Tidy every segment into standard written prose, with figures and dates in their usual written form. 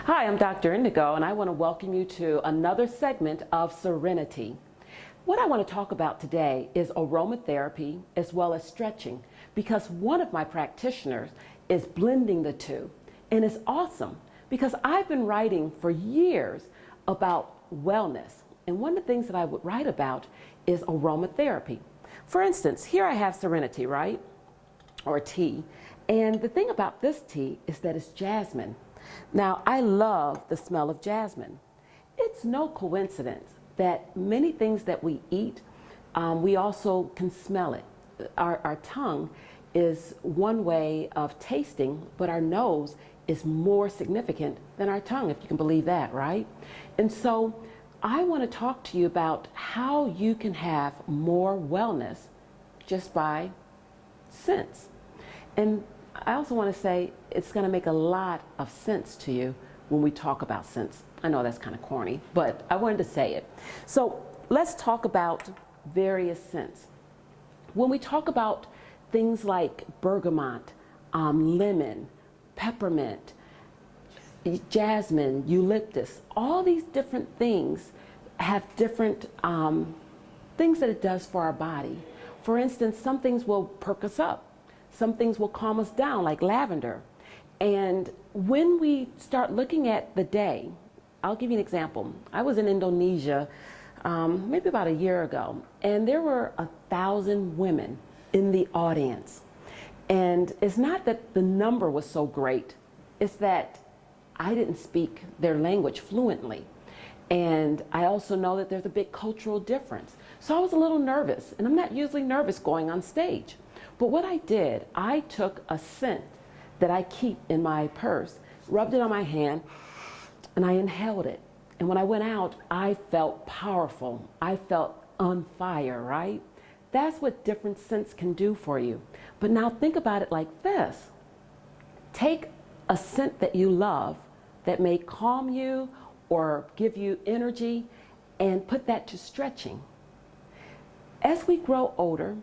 Hi, I'm Dr. Indigo, and I want to welcome you to another segment of Serenity. What I want to talk about today is aromatherapy as well as stretching, because one of my practitioners is blending the two. And it's awesome because I've been writing for years about wellness. And one of the things that I would write about is aromatherapy. For instance, here I have Serenity, right? Or tea. And the thing about this tea is that it's jasmine. Now, I love the smell of jasmine. It's no coincidence that many things that we eat, we also can smell it. Our tongue is one way of tasting, but our nose is more significant than our tongue, if you can believe that, right? And so I want to talk to you about how you can have more wellness just by scents. And I also want to say it's going to make a lot of sense to you when we talk about scents. I know that's kind of corny, but I wanted to say it. So let's talk about various scents. When we talk about things like bergamot, lemon, peppermint, jasmine, eucalyptus, all these different things have different things that it does for our body. For instance, some things will perk us up. Some things will calm us down, like lavender. And when we start looking at the day, I'll give you an example. I was in Indonesia maybe about a year ago, and there were 1,000 women in the audience. And it's not that the number was so great, it's that I didn't speak their language fluently. And I also know that there's a big cultural difference. So I was a little nervous, and I'm not usually nervous going on stage. But what I did, I took a scent that I keep in my purse, rubbed it on my hand, and I inhaled it. And when I went out, I felt powerful. I felt on fire, right? That's what different scents can do for you. But now think about it like this. Take a scent that you love that may calm you or give you energy and put that to stretching. As we grow older,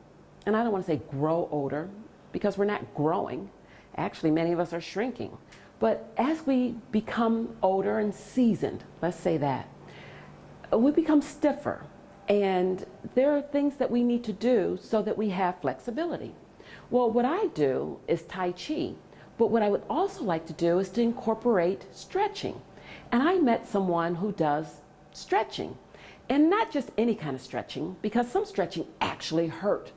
and I don't want to say grow older because we're not growing. Actually, many of us are shrinking. But as we become older and seasoned, let's say that, we become stiffer. And there are things that we need to do so that we have flexibility. Well, what I do is Tai Chi. But what I would also like to do is to incorporate stretching. And I met someone who does stretching. And not just any kind of stretching, because some stretching actually hurt.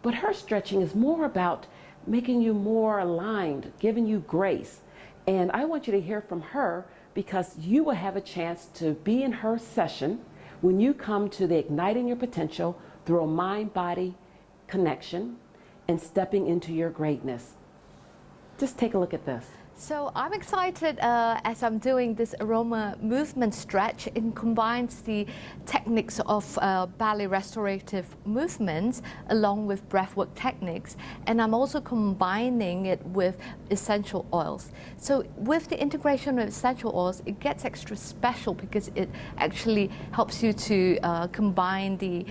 But her stretching is more about making you more aligned, giving you grace. And I want you to hear from her because you will have a chance to be in her session when you come to the Igniting Your Potential through a mind-body connection and stepping into your greatness. Just take a look at this. So I'm excited as I'm doing this aroma movement stretch. It combines the techniques of ballet restorative movements along with breathwork techniques, and I'm also combining it with essential oils. So with the integration of essential oils, it gets extra special because it actually helps you to combine the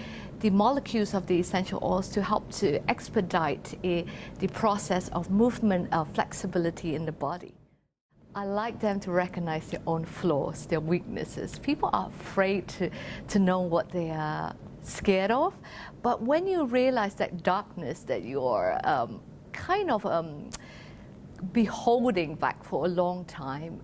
molecules of the essential oils to help to expedite the process of movement flexibility in the body. I like them to recognize their own flaws, their weaknesses. People are afraid to know what they are scared of, but when you realize that darkness that you're beholding back for a long time,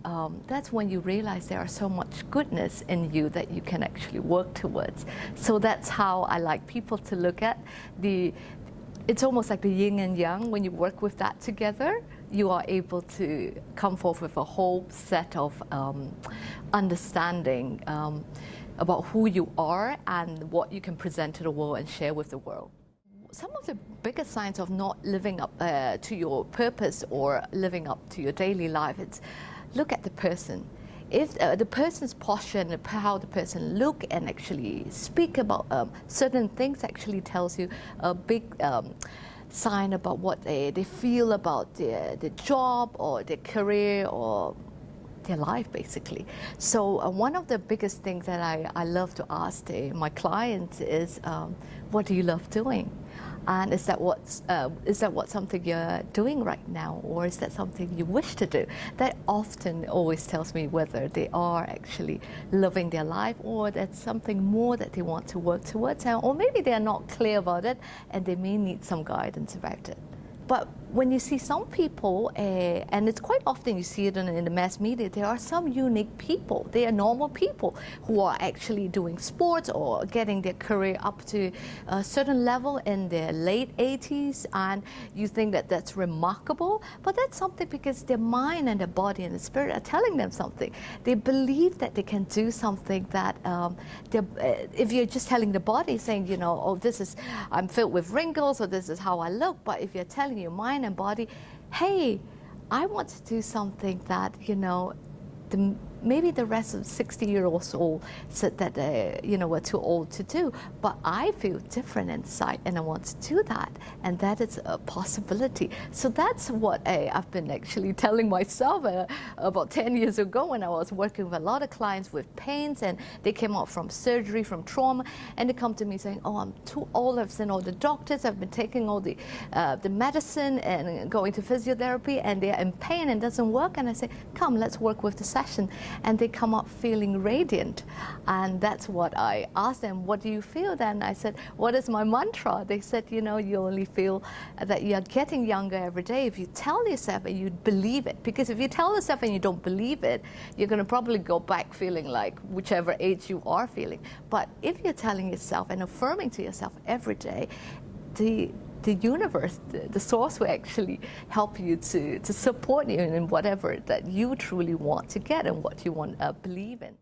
that's when you realize there are so much goodness in you that you can actually work towards. So that's how I like people to look at it's almost like the yin and yang. When you work with that together, you are able to come forth with a whole set of understanding about who you are and what you can present to the world and share with the world. Some of the biggest signs of not living up to your purpose or living up to your daily life, it's look at the person. If the person's posture and how the person look and actually speak about certain things actually tells you a big sign about what they feel about their job or their career or their life, basically. So one of the biggest things that I love to ask my clients is, what do you love doing? And is that what something you're doing right now, or is that something you wish to do? That often always tells me whether they are actually loving their life, or that's something more that they want to work towards, or maybe they are not clear about it and they may need some guidance about it. But when you see some people, and it's quite often you see it in the mass media, there are some unique people. They are normal people who are actually doing sports or getting their career up to a certain level in their late 80s, and you think that that's remarkable. But that's something because their mind and their body and the spirit are telling them something. They believe that they can do something that, if you're just telling the body, saying, you know, oh, I'm filled with wrinkles, or this is how I look. But if you're telling your mind and body, hey, I want to do something that, you know, maybe the rest of 60-year-olds all said that, you know, we're too old to do, but I feel different inside and I want to do that. And that is a possibility. So that's what I've been actually telling myself about 10 years ago when I was working with a lot of clients with pains, and they came out from surgery, from trauma, and they come to me saying, oh, I'm too old, I've seen all the doctors, I've been taking all the medicine and going to physiotherapy, and they're in pain and it doesn't work. And I say, come, let's work with the session. And they come up feeling radiant. And that's what I asked them, what do you feel then? I said, what is my mantra? They said, you know, you only feel that you're getting younger every day if you tell yourself and you believe it. Because if you tell yourself and you don't believe it, you're going to probably go back feeling like whichever age you are feeling. But if you're telling yourself and affirming to yourself every day, the universe, the source will actually help you to support you in whatever that you truly want to get and what you want to believe in.